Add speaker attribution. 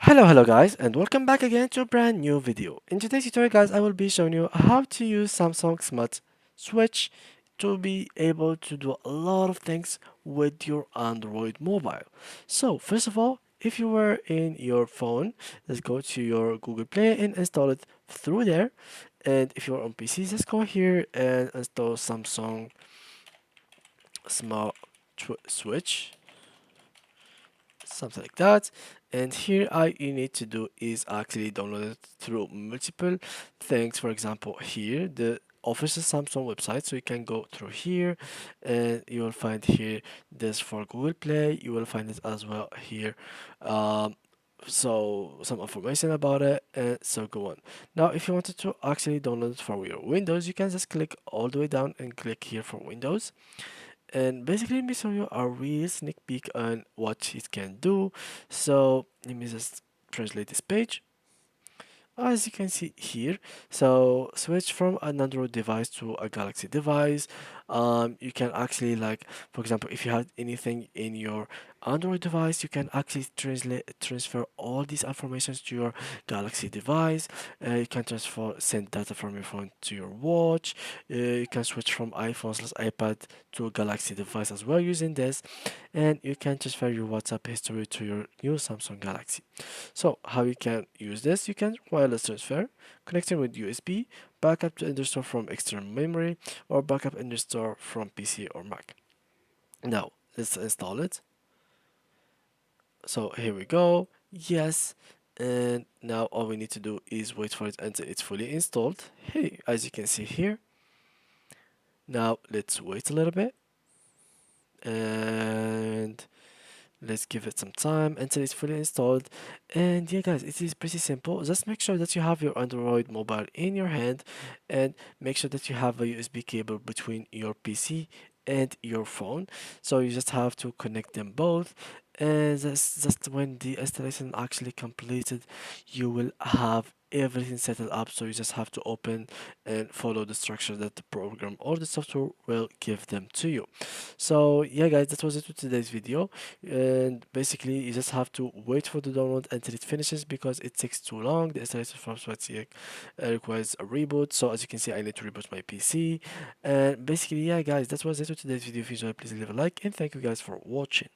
Speaker 1: Hello guys, and welcome back again to a brand new video. In today's tutorial guys, I will be showing you how to use Samsung Smart Switch to be able to do a lot of things with your Android mobile. So first of all, if you were in your phone, let's go to your Google Play and install it through there. And if you're on PC, just go here and install Samsung Smart Switch, something like that. And here all you need to do is actually download it through multiple things. For example, here the official Samsung website, so you can go through here and you will find here this for Google Play. You will find it as well here, um, so some information about it, and so go on. Now if you wanted to actually download it for your Windows, you can just click all the way down and click here for Windows. And basically let me show you a real sneak peek on what it can do. So let me just translate this page. As you can see here, so switch from an Android device to a Galaxy device. You can actually, like, for example, if you had anything in your Android device, you can actually transfer all these informations to your Galaxy device. You can send data from your phone to your watch. You can switch from iPhone/iPad to a Galaxy device as well using this, and you can transfer your WhatsApp history to your new Samsung Galaxy. So how you can use this? You can wireless transfer, connecting with USB, backup to install from external memory, or backup install from PC or Mac. Now let's install it. So here we go. Yes. And now all we need to do is wait for it until it's fully installed. Hey, as you can see here. Now let's wait a little bit and let's give it some time until it's fully installed. And yeah guys, it is pretty simple. Just make sure that you have your Android mobile in your hand and make sure that you have a USB cable between your PC and your phone. So you just have to connect them both, and that's just when the installation actually completed, you will have everything settled up. So you just have to open and follow the structure that the program or the software will give them to you. So yeah guys, that was it for today's video. And basically you just have to wait for the download until it finishes because it takes too long. The installation from Swatsiek requires a reboot, so as you can see I need to reboot my PC. And basically yeah guys, that was it for today's video. If you enjoyed, please leave a like, and thank you guys for watching.